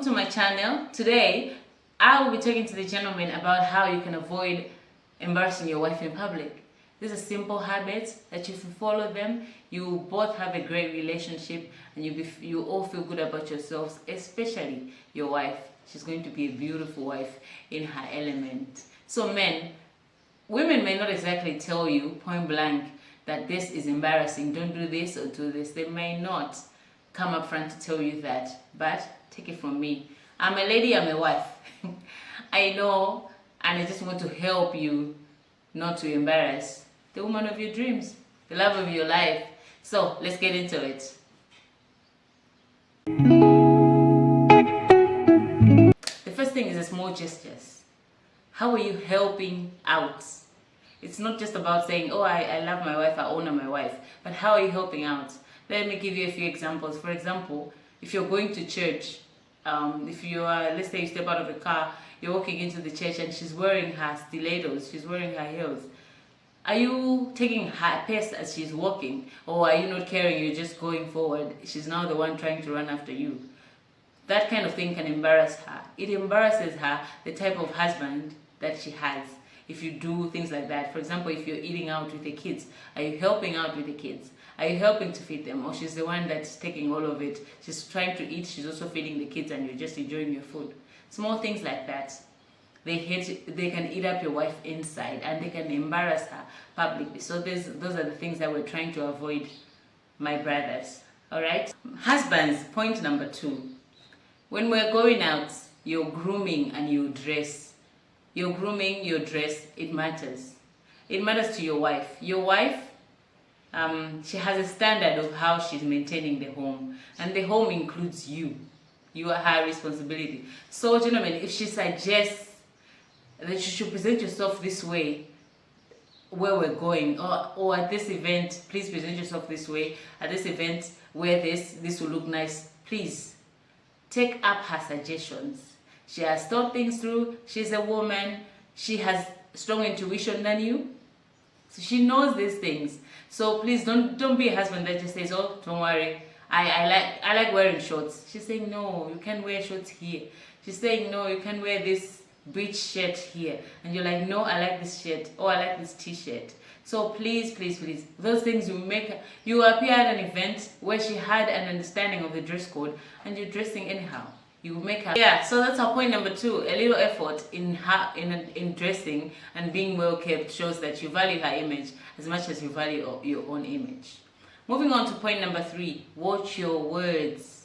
welcome to my channel. Today I will be talking to the gentleman about how you can avoid embarrassing your wife in public. These are simple habits that if you follow them, you will both have a great relationship and you all feel good about yourselves, especially your wife. She's going to be a beautiful wife in her element. So men, women may not exactly tell you point blank that this is embarrassing, don't do this or do this. They may not come up front to tell you that, but take it from me. I'm a lady, I'm a wife. I know, and I just want to help you not to embarrass the woman of your dreams, the love of your life. So let's get into it. The first thing is the small gestures. How are you helping out? It's not just about saying, oh, I love my wife, I honor my wife, but how are you helping out? Let me give you a few examples. For example, if you're going to church, if you are, let's say you step out of the car, you're walking into the church and she's wearing her stilettos, she's wearing her heels. Are you taking her pace as she's walking? Or are you not caring, you're just going forward? She's now the one trying to run after you. That kind of thing can embarrass her. It embarrasses her, the type of husband that she has. If you do things like that, for example, if you're eating out with the kids, are you helping out with the kids? Are you helping to feed them? Or she's the one that's taking all of it. She's trying to eat, she's also feeding the kids and you're just enjoying your food. Small things like that. They can eat up your wife inside and they can embarrass her publicly. So those are the things that we're trying to avoid, my brothers. Alright? Husbands, point number 2. When we're going out, you're grooming and you dress. Your grooming, your dress, it matters. It matters to your wife. Your wife, she has a standard of how she's maintaining the home. And the home includes you. You are her responsibility. So, gentlemen, if she suggests that you should present yourself this way where we're going, or at this event, please present yourself this way. At this event, wear this will look nice. Please, take up her suggestions. She has thought things through. She's a woman. She has strong intuition than you. So she knows these things. So please don't be a husband that just says, oh, don't worry. I like wearing shorts. She's saying, no, you can't wear shorts here. She's saying, no, you can't wear this beach shirt here. And you're like, no, I like this shirt. Oh, I like this t-shirt. So please, please, please, those things you appear at an event where she had an understanding of the dress code and you're dressing anyhow. You make her. Yeah, so that's our point number 2. A little effort in dressing and being well kept shows that you value her image as much as you value your own image. Moving on to point number 3. Watch your words.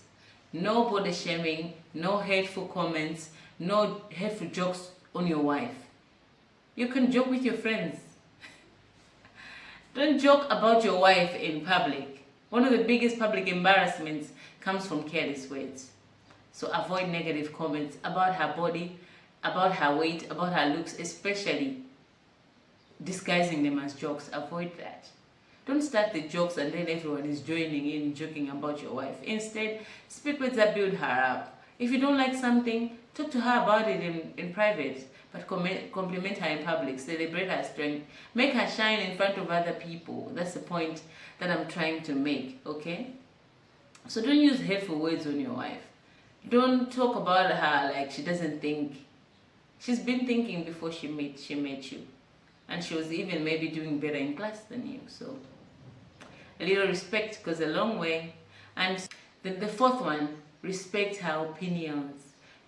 No body shaming, no hateful comments, no hateful jokes on your wife. You can joke with your friends. Don't joke about your wife in public. One of the biggest public embarrassments comes from careless words. So avoid negative comments about her body, about her weight, about her looks, especially disguising them as jokes. Avoid that. Don't start the jokes and then everyone is joining in, joking about your wife. Instead, speak words that build her up. If you don't like something, talk to her about it in private, but compliment her in public, celebrate her strength, make her shine in front of other people. That's the point that I'm trying to make, okay? So don't use hateful words on your wife. Don't talk about her like she doesn't think. She's been thinking before she met you. And she was even maybe doing better in class than you. So a little respect goes a long way. And then the 4th one, respect her opinions.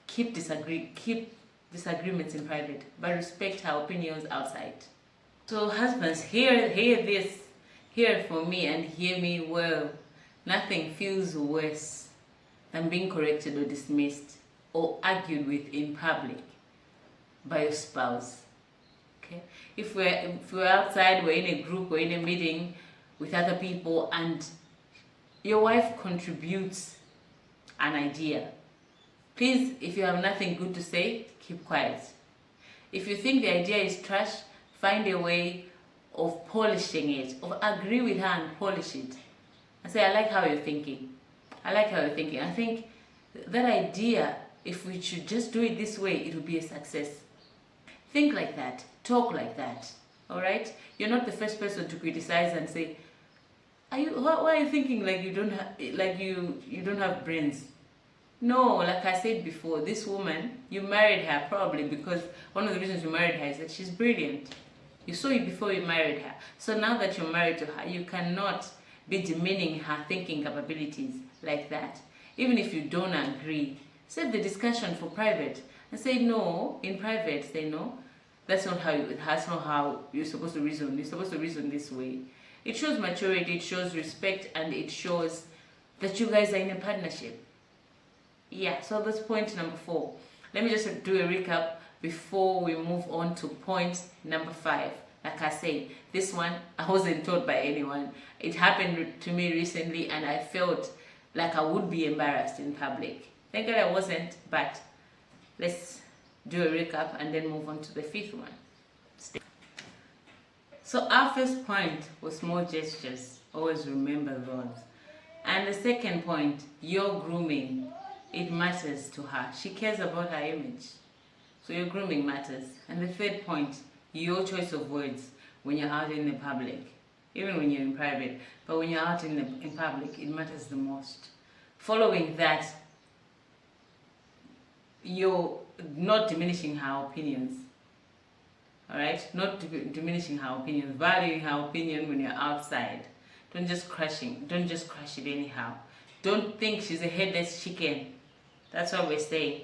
Keep disagreements in private, but respect her opinions outside. So husbands, hear this. Hear it from me and hear me well. Nothing feels worse than being corrected or dismissed or argued with in public by your spouse. Okay? If we're outside, we're in a group, we're in a meeting with other people and your wife contributes an idea, please, if you have nothing good to say, keep quiet. If you think the idea is trash, find a way of polishing it, of agree with her and polish it. And say, I like how you're thinking. I like how you're thinking. I think that idea, if we should just do it this way, it will be a success. Think like that. Talk like that. Alright? You're not the first person to criticize and say, why are you thinking like you don't have brains? No, like I said before, this woman, you married her probably because one of the reasons you married her is that she's brilliant. You saw it before you married her. So now that you're married to her, you cannot be demeaning her thinking capabilities like that. Even if you don't agree, save the discussion for private and say no in private. Say no, that's not how you're supposed to reason. You're supposed to reason this way. It shows maturity, it shows respect, and it shows that you guys are in a partnership. Yeah, so that's point number 4. Let me just do a recap before we move on to point number 5. Like I say, this one I wasn't taught by anyone. It happened to me recently and I felt like I would be embarrassed in public. Thank God I wasn't, but let's do a recap and then move on to the 5th one. So our first point was small gestures. Always remember those. And the second point, your grooming. It matters to her. She cares about her image. So your grooming matters. And the third point, your choice of words when you're out in the public. Even when you're in private. But when you're out in public, it matters the most. Following that, you're not diminishing her opinions. Alright? Not diminishing her opinions. Valuing her opinion when you're outside. Don't just crush it anyhow. Don't think she's a headless chicken. That's what we're saying.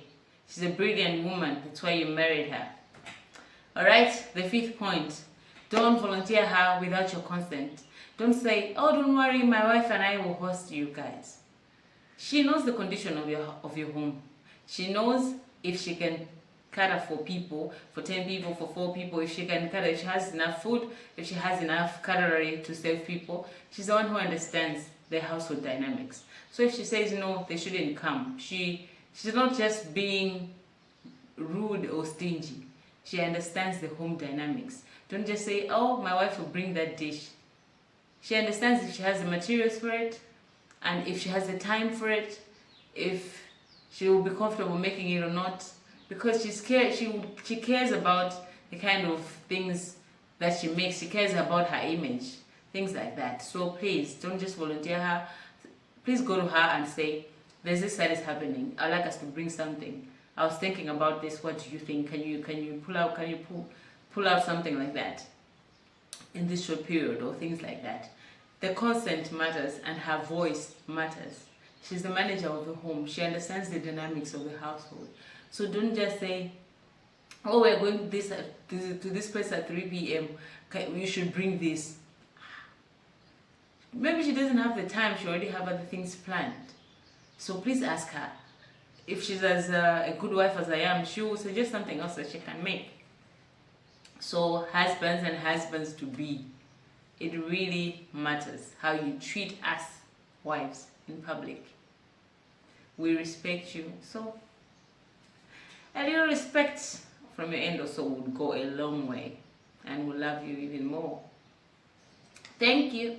She's a brilliant woman. That's why you married her. Alright, the 5th point. Don't volunteer her without your consent. Don't say, oh, don't worry, my wife and I will host you guys. She knows the condition of your home. She knows if she can cater for people, for 10 people, for 4 people, if she can cater, if she has enough food, if she has enough cutlery to serve people. She's the one who understands the household dynamics. So if she says no, they shouldn't come. She's not just being rude or stingy. She understands the home dynamics. Don't just say, oh, my wife will bring that dish. She understands if she has the materials for it, and if she has the time for it, if she will be comfortable making it or not, because she cares about the kind of things that she makes. She cares about her image, things like that. So please don't just volunteer her. Please go to her and say, there's this that is happening. I'd like us to bring something. I was thinking about this. What do you think? Can you pull out something like that in this short period, or things like that? The consent matters and her voice matters. She's the manager of the home. She understands the dynamics of the household. So don't just say, oh, we're going to this place at 3 p.m. You should bring this. Maybe she doesn't have the time. She already have other things planned. So please ask her. If she's as a good wife as I am, she will suggest something else that she can make. So husbands and husbands-to-be, it really matters how you treat us wives in public. We respect you. So a little respect from your end also would go a long way, and will love you even more. Thank you.